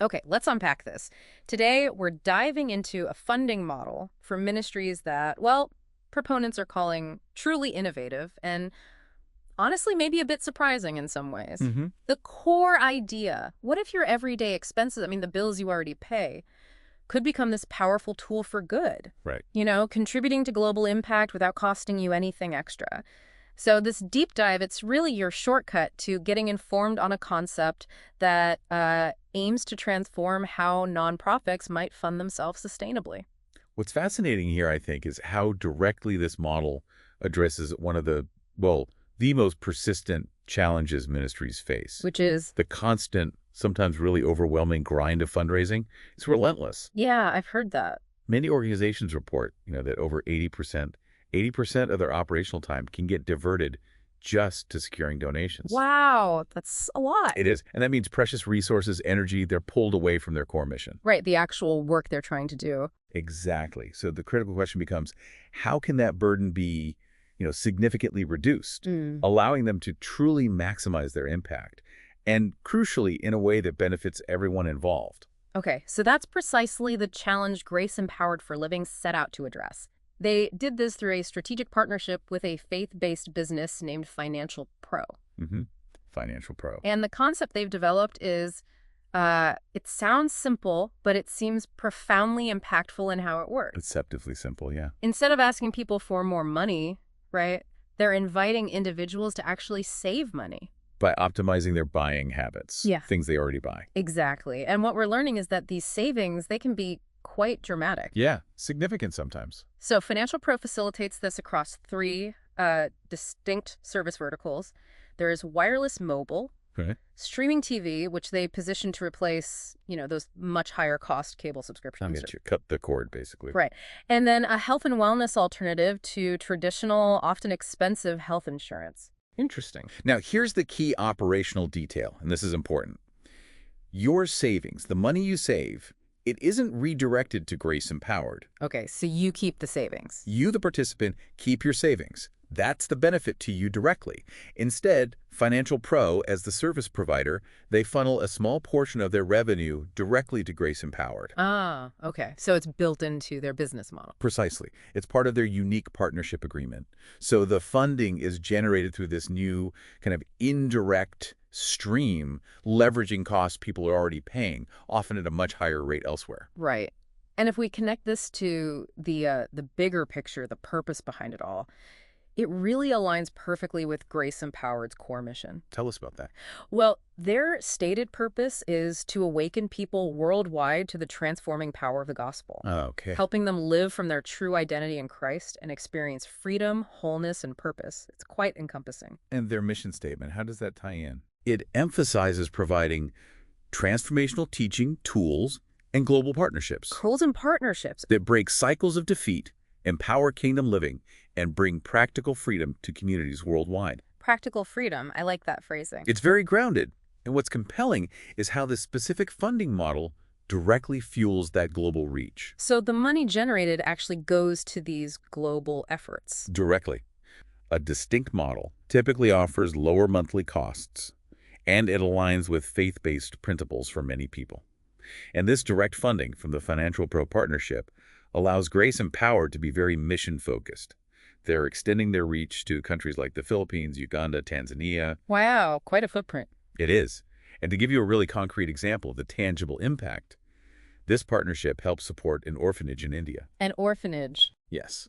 Okay, let's unpack this. Today, we're diving into a funding model for ministries that, well, proponents are calling truly innovative and honestly maybe a bit surprising in some ways. Hmm. The core idea, what if your everyday expenses, I mean, the bills you already pay, could become this powerful tool for good? Right. Contributing to global impact without costing you anything extra. So this deep dive, it's really your shortcut to getting informed on a concept that aims to transform how nonprofits might fund themselves sustainably. What's fascinating here, I think, is how directly this model addresses one of the most persistent challenges ministries face. Which is, The constant, sometimes really overwhelming grind of fundraising. It's relentless. yeah, I've heard that. Many organizations report, that over 80% of their operational time can get diverted just to securing donations. Wow, that's a lot. It is. And that means precious resources, energy, they're pulled away from their core mission. Right, the actual work they're trying to do. Exactly. So the critical question becomes, how can that burden be, significantly reduced, allowing them to truly maximize their impact, and crucially, in a way that benefits everyone involved? Okay, so that's precisely the challenge Grace Empowered for Living set out to address. They did this through a strategic partnership with a faith-based business named Financial Pro. Hmm. Financial Pro. And the concept they've developed is, it sounds simple, but it seems profoundly impactful in how it works. Deceptively simple, yeah. Instead of asking people for more money, right, they're inviting individuals to actually save money. By optimizing their buying habits. Yeah. Things they already buy. Exactly. And what we're learning is that these savings, they can be quite dramatic. Yeah, significant sometimes. So Financial Pro facilitates this across three distinct service verticals. There is wireless mobile, Okay. streaming TV, which they position to replace, those much higher cost cable I subscriptions. get you. Cut the cord, basically. Right. And then a health and wellness alternative to traditional, often expensive health insurance. Interesting. Now, here's the key operational detail, and this is important. Your savings, the money you save, it isn't redirected to Grace Empowered. Okay, so you keep the savings. You, the participant, keep your savings. That's the benefit to you directly. Instead, Financial Pro, as the service provider, they funnel a small portion of their revenue directly to Grace Empowered. Ah, okay. So it's built into their business model. Precisely. It's part of their unique partnership agreement. So the funding is generated through this new kind of indirect stream, leveraging costs people are already paying, often at a much higher rate elsewhere. Right. And if we connect this to the bigger picture, the purpose behind it all, it really aligns perfectly with Grace Empowered's core mission. Tell us about that. Well, their stated purpose is to awaken people worldwide to the transforming power of the gospel, Okay. helping them live from their true identity in Christ and experience freedom, wholeness, and purpose. It's quite encompassing. And their mission statement, how does that tie in? It emphasizes providing transformational teaching tools and global partnerships Goals and partnerships. that break cycles of defeat, empower kingdom living, and bring practical freedom to communities worldwide. Practical freedom. I like that phrasing. It's very grounded. And what's compelling is how this specific funding model directly fuels that global reach. So the money generated actually goes to these global efforts. Directly. A distinct model typically offers lower monthly costs, and it aligns with faith-based principles for many people. And this direct funding from the Financial Pro partnership allows Grace Empowered to be very mission-focused. They're extending their reach to countries like the Philippines, Uganda, Tanzania. Wow, quite a footprint. It is. And to give you a really concrete example of the tangible impact, this partnership helps support an orphanage in India. An orphanage. Yes,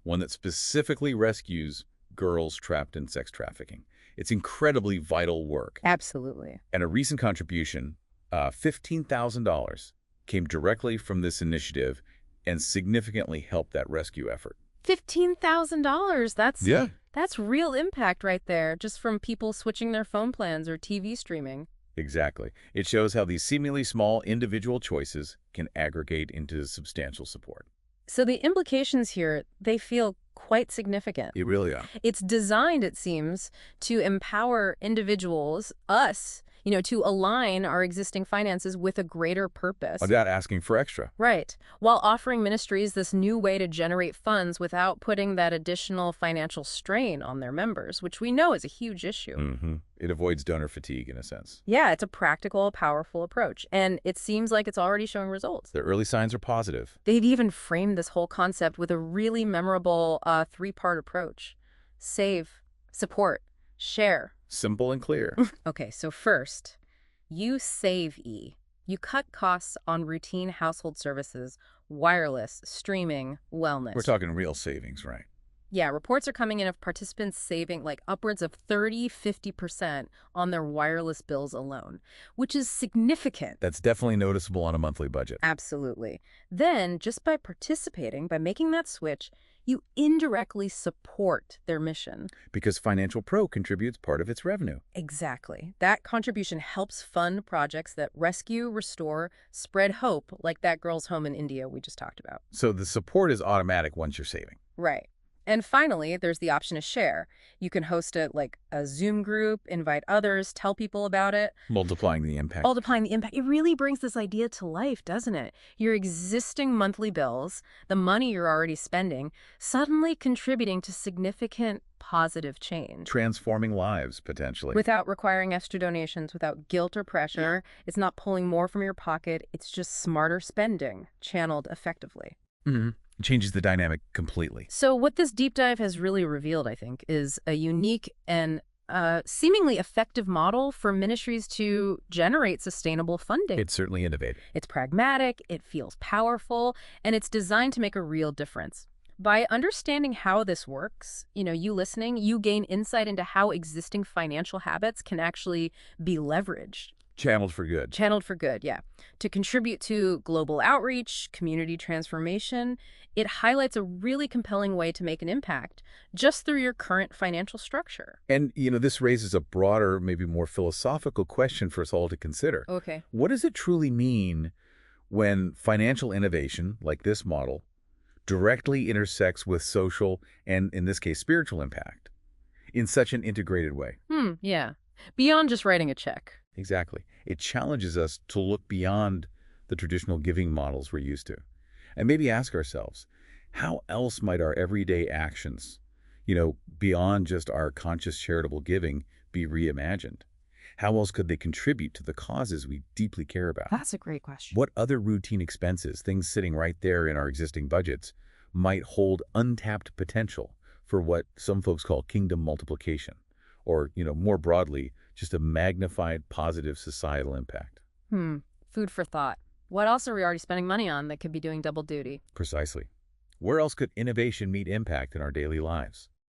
one that specifically rescues girls trapped in sex trafficking. It's incredibly vital work. Absolutely. And a recent contribution, $15,000, came directly from this initiative and significantly helped that rescue effort. $15,000. Yeah. That's real impact right there, just from people switching their phone plans or TV streaming. Exactly. It shows how these seemingly small individual choices can aggregate into substantial support. So the implications here, they feel quite significant. It really are. It's designed, it seems, to empower individuals, us, to align our existing finances with a greater purpose. Without asking for extra. Right. While offering ministries this new way to generate funds without putting that additional financial strain on their members, which we know is a huge issue. It avoids donor fatigue in a sense. Yeah, it's a practical, powerful approach, and it seems like it's already showing results. The early signs are positive. They've even framed this whole concept with a really memorable three-part approach. Save, support, share. Simple and clear. Okay, so first, you save E. You cut costs on routine household services, wireless, streaming, wellness. We're talking real savings, right? Yeah, reports are coming in of participants saving like upwards of 30–50% on their wireless bills alone, which is significant. That's definitely noticeable on a monthly budget. Absolutely. Then, just by participating, by making that switch, you indirectly support their mission. Because Financial Pro contributes part of its revenue. Exactly. That contribution helps fund projects that rescue, restore, spread hope, like that girl's home in India we just talked about. So the support is automatic once you're saving. Right. And finally, there's the option to share. You can host a Zoom group, invite others, tell people about it. Multiplying the impact. Multiplying the impact. It really brings this idea to life, doesn't it? Your existing monthly bills, the money you're already spending, suddenly contributing to significant positive change. Transforming lives, potentially. Without requiring extra donations, without guilt or pressure. It's not pulling more from your pocket. It's just smarter spending, channeled effectively. It changes the dynamic completely. So what this deep dive has really revealed, I think, is a unique and seemingly effective model for ministries to generate sustainable funding. It's certainly innovative. It's pragmatic, it feels powerful, and it's designed to make a real difference. By understanding how this works, you listening, you gain insight into how existing financial habits can actually be leveraged. Channeled for good. Channeled for good, yeah. To contribute to global outreach, community transformation, it highlights a really compelling way to make an impact just through your current financial structure. And, this raises a broader, maybe more philosophical question for us all to consider. Okay. What does it truly mean when financial innovation, like this model, directly intersects with social and, in this case, spiritual impact in such an integrated way? Yeah. Beyond just writing a check. Exactly. It challenges us to look beyond the traditional giving models we're used to and maybe ask ourselves, how else might our everyday actions, beyond just our conscious charitable giving, be reimagined? How else could they contribute to the causes we deeply care about? That's a great question. What other routine expenses, things sitting right there in our existing budgets, might hold untapped potential for what some folks call kingdom multiplication? Or, more broadly, just a magnified positive societal impact. Food for thought. What else are we already spending money on that could be doing double duty? Precisely. Where else could innovation meet impact in our daily lives?